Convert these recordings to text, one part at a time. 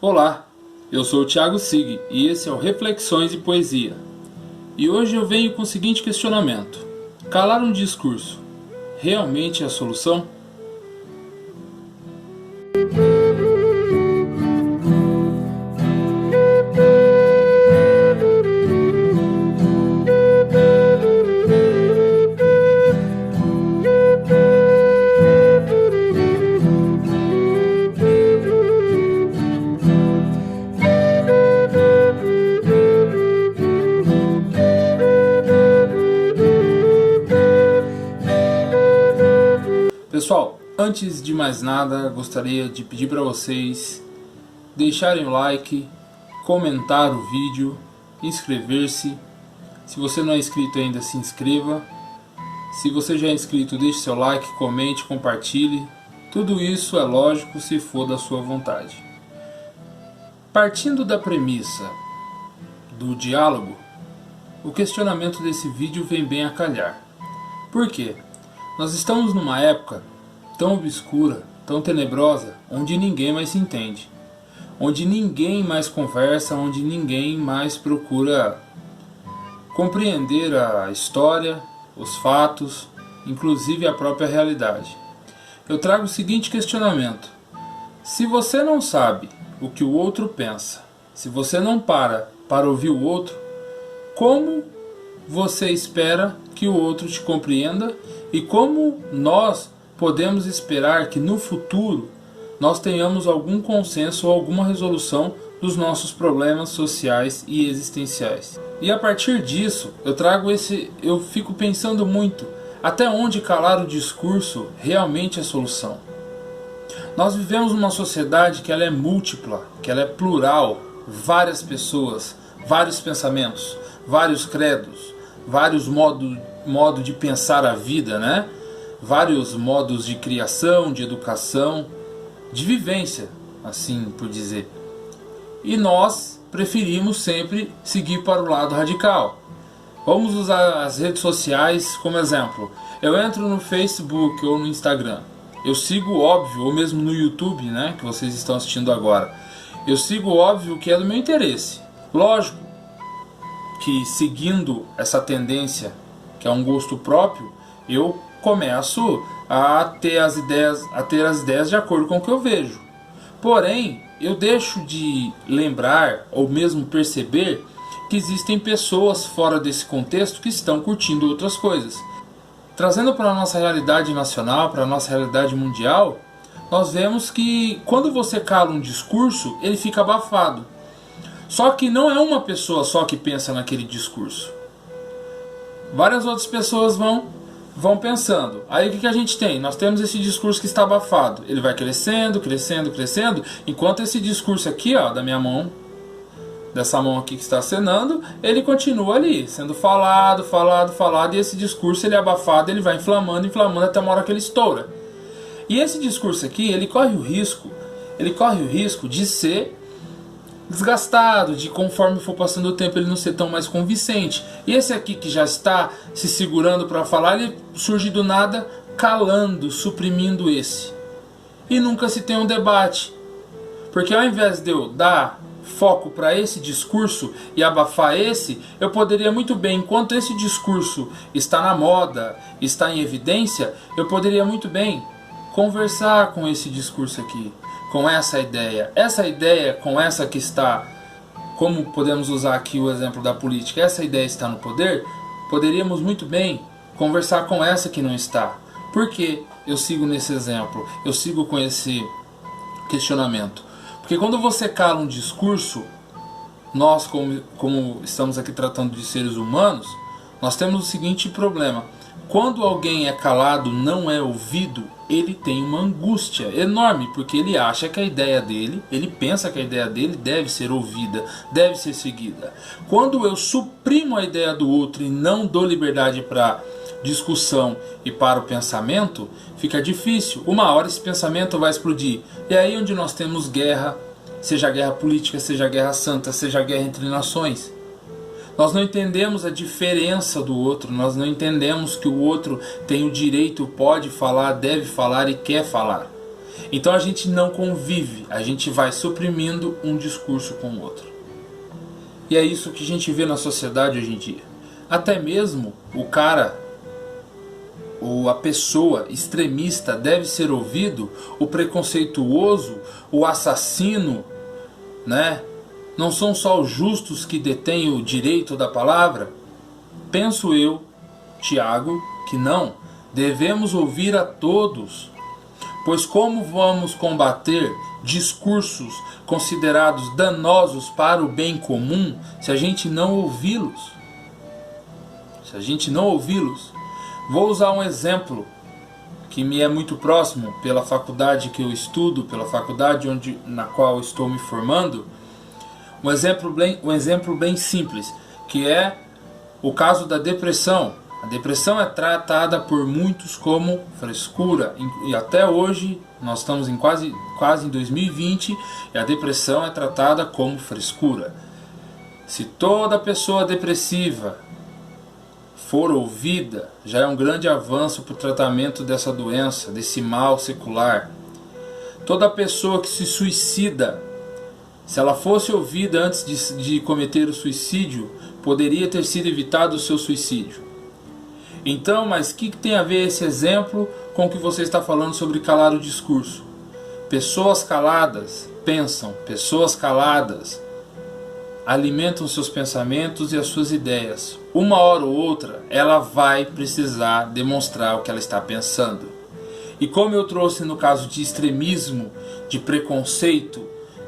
Olá, eu sou o Thiago Sig e esse é o Reflexões e Poesia. E hoje eu venho com o seguinte questionamento: calar um discurso realmente é a solução? Pessoal, antes de mais nada, gostaria de pedir para vocês deixarem o like, comentar o vídeo, inscrever-se. Se você não é inscrito ainda, se inscreva. Se você já é inscrito, deixe seu like, comente, compartilhe. Tudo isso é lógico se for da sua vontade. Partindo da premissa do diálogo, o questionamento desse vídeo vem bem a calhar. Por quê? Nós estamos numa época tão obscura, tão tenebrosa, onde ninguém mais se entende. Onde ninguém mais conversa, onde ninguém mais procura compreender a história, os fatos, inclusive a própria realidade. Eu trago o seguinte questionamento: se você não sabe o que o outro pensa, se você não para ouvir o outro, como você espera que o outro te compreenda e como nós podemos esperar que no futuro nós tenhamos algum consenso ou alguma resolução dos nossos problemas sociais e existenciais? E a partir disso, eu fico pensando muito, até onde calar o discurso realmente é solução? Nós vivemos numa sociedade que ela é múltipla, que ela é plural, várias pessoas, vários pensamentos, vários credos, vários modos de pensar a vida, né? Vários modos de criação, de educação, de vivência, assim por dizer. E nós preferimos sempre seguir para o lado radical. Vamos usar as redes sociais como exemplo. Eu entro no Facebook ou no Instagram. Eu sigo óbvio, ou mesmo no YouTube, né, que vocês estão assistindo agora. Eu sigo óbvio que é do meu interesse. Lógico que seguindo essa tendência, que é um gosto próprio, eu começo a ter as ideias de acordo com o que eu vejo. Porém, eu deixo de lembrar ou mesmo perceber que existem pessoas fora desse contexto que estão curtindo outras coisas. Trazendo para a nossa realidade nacional, para a nossa realidade mundial, nós vemos que quando você cala um discurso, ele fica abafado. Só que não é uma pessoa só que pensa naquele discurso. Várias outras pessoas vão pensando. Aí o que a gente tem? Nós temos esse discurso que está abafado. Ele vai crescendo, crescendo, crescendo, enquanto esse discurso aqui, ó, da minha mão, dessa mão aqui que está acenando, ele continua ali, sendo falado, e esse discurso ele é abafado, ele vai inflamando, inflamando até uma hora que ele estoura. E esse discurso aqui, ele corre o risco de ser desgastado, de conforme for passando o tempo ele não ser tão mais convincente. E esse aqui que já está se segurando para falar, ele surge do nada calando, suprimindo esse. E nunca se tem um debate. Porque ao invés de eu dar foco para esse discurso e abafar esse, eu poderia muito bem, enquanto esse discurso está na moda, está em evidência, eu poderia muito bem conversar com esse discurso aqui, com essa ideia com essa que está, como podemos usar aqui o exemplo da política, essa ideia está no poder, poderíamos muito bem conversar com essa que não está. Por que eu sigo nesse exemplo? Eu sigo com esse questionamento. Porque quando você cala um discurso, nós como estamos aqui tratando de seres humanos, nós temos o seguinte problema: quando alguém é calado, não é ouvido, ele tem uma angústia enorme, porque ele acha que a ideia dele, ele pensa que a ideia dele deve ser ouvida, deve ser seguida. Quando eu suprimo a ideia do outro e não dou liberdade para discussão e para o pensamento, fica difícil. Uma hora esse pensamento vai explodir. E aí onde nós temos guerra, seja guerra política, seja guerra santa, seja guerra entre nações. Nós não entendemos a diferença do outro, nós não entendemos que o outro tem o direito, pode falar, deve falar e quer falar. Então a gente não convive, a gente vai suprimindo um discurso com o outro. E é isso que a gente vê na sociedade hoje em dia. Até mesmo o cara, ou a pessoa extremista deve ser ouvido, o preconceituoso, o assassino, né? Não são só os justos que detêm o direito da palavra? Penso eu, Tiago, que não. Devemos ouvir a todos. Pois como vamos combater discursos considerados danosos para o bem comum se a gente não ouvi-los? Se a gente não ouvi-los. Vou usar um exemplo que me é muito próximo pela faculdade que eu estudo, pela faculdade na qual estou me formando. Um exemplo bem simples, que é o caso da depressão. A depressão é tratada por muitos como frescura, e até hoje nós estamos em quase em 2020 e a depressão é tratada como frescura. Se toda pessoa depressiva for ouvida, já é um grande avanço para o tratamento dessa doença, desse mal secular. Toda pessoa que se suicida, se ela fosse ouvida antes de cometer o suicídio, poderia ter sido evitado o seu suicídio. Então, mas o que tem a ver esse exemplo com o que você está falando sobre calar o discurso? Pessoas caladas pensam, pessoas caladas alimentam seus pensamentos e as suas ideias. Uma hora ou outra, ela vai precisar demonstrar o que ela está pensando. E como eu trouxe no caso de extremismo, de preconceito,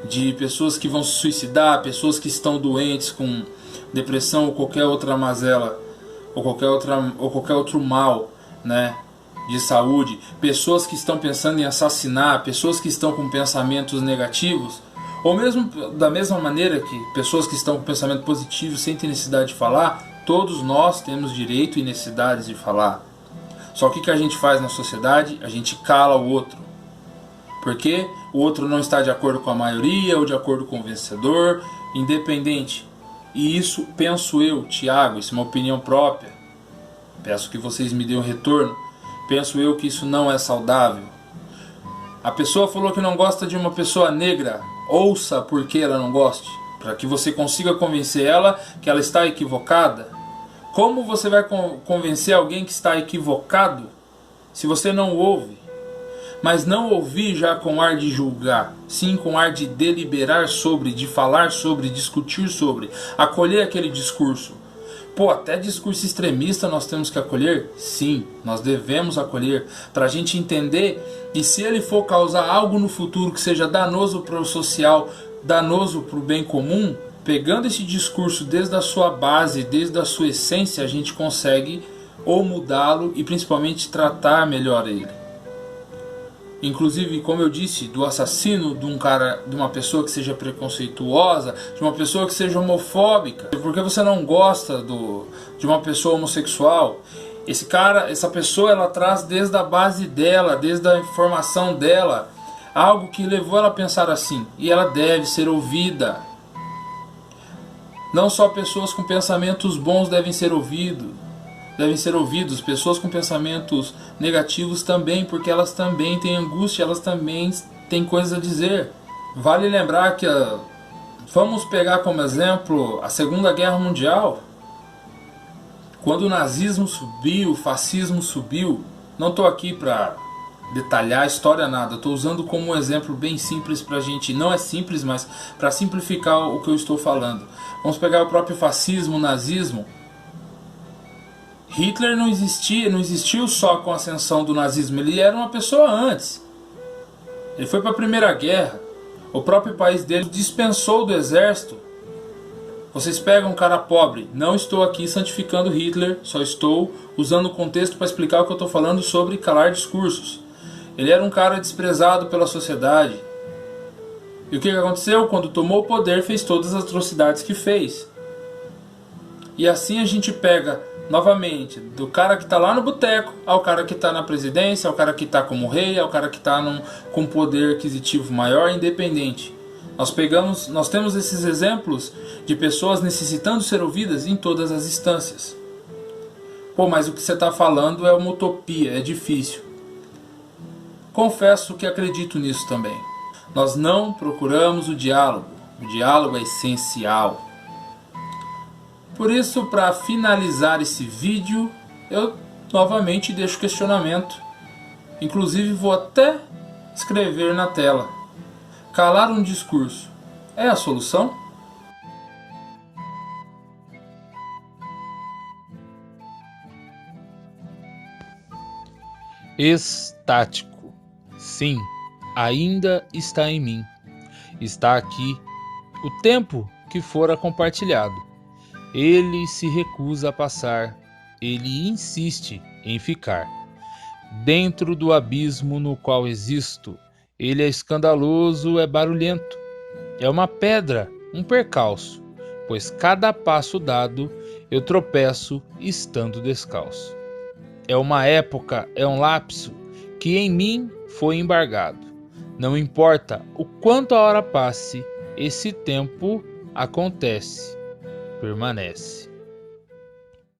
de pessoas que vão se suicidar, pessoas que estão doentes com depressão ou qualquer outra mazela, ou qualquer outro mal, né, de saúde, pessoas que estão pensando em assassinar, pessoas que estão com pensamentos negativos, ou mesmo da mesma maneira que pessoas que estão com pensamento positivo sem ter necessidade de falar, todos nós temos direito e necessidade de falar. Só que o que a gente faz na sociedade? A gente cala o outro. Porque o outro não está de acordo com a maioria ou de acordo com o vencedor, independente. E isso, penso eu, Tiago, isso é uma opinião própria. Peço que vocês me dêem um retorno. Penso eu que isso não é saudável. A pessoa falou que não gosta de uma pessoa negra. Ouça por que ela não goste, para que você consiga convencer ela que ela está equivocada. Como você vai convencer alguém que está equivocado se você não ouve? Mas não ouvir já com ar de julgar, sim com ar de deliberar sobre, de falar sobre, discutir sobre, acolher aquele discurso. Pô, até discurso extremista nós temos que acolher? Sim, nós devemos acolher, para a gente entender, e se ele for causar algo no futuro que seja danoso para o social, danoso para o bem comum, pegando esse discurso desde a sua base, desde a sua essência, a gente consegue ou mudá-lo e principalmente tratar melhor ele. Inclusive, como eu disse, do assassino, de uma pessoa que seja preconceituosa, de uma pessoa que seja homofóbica. Porque você não gosta de uma pessoa homossexual? Essa pessoa, ela traz desde a base dela, desde a informação dela, algo que levou ela a pensar assim. E ela deve ser ouvida. Não só pessoas com pensamentos bons devem ser ouvidos, pessoas com pensamentos negativos também, porque elas também têm angústia, elas também têm coisas a dizer. Vale lembrar que vamos pegar como exemplo a Segunda Guerra Mundial. Quando o nazismo subiu, o fascismo subiu, não estou aqui para detalhar a história nada, estou usando como um exemplo bem simples para a gente, não é simples, mas para simplificar o que eu estou falando. Vamos pegar o próprio fascismo, o nazismo. Hitler não existiu só com a ascensão do nazismo, ele era uma pessoa antes. Ele foi para a Primeira Guerra, o próprio país dele dispensou do exército. Vocês pegam um cara pobre, não estou aqui santificando Hitler, só estou usando o contexto para explicar o que eu estou falando sobre calar discursos. Ele era um cara desprezado pela sociedade. E o que aconteceu? Quando tomou o poder, fez todas as atrocidades que fez. E assim a gente pega novamente, do cara que está lá no boteco, ao cara que está na presidência, ao cara que está como rei, ao cara que está com poder aquisitivo maior, independente. Nós temos esses exemplos de pessoas necessitando ser ouvidas em todas as instâncias. Pô, mas o que você está falando é uma utopia, é difícil. Confesso que acredito nisso também. Nós não procuramos o diálogo é essencial. Por isso, para finalizar esse vídeo, eu novamente deixo questionamento. Inclusive vou até escrever na tela: calar um discurso é a solução? Estático. Sim, ainda está em mim. Está aqui o tempo que fora compartilhado. Ele se recusa a passar, ele insiste em ficar. Dentro do abismo no qual existo, ele é escandaloso, é barulhento. É uma pedra, um percalço, pois cada passo dado eu tropeço estando descalço. É uma época, é um lapso que em mim foi embargado. Não importa o quanto a hora passe, esse tempo acontece, permanece.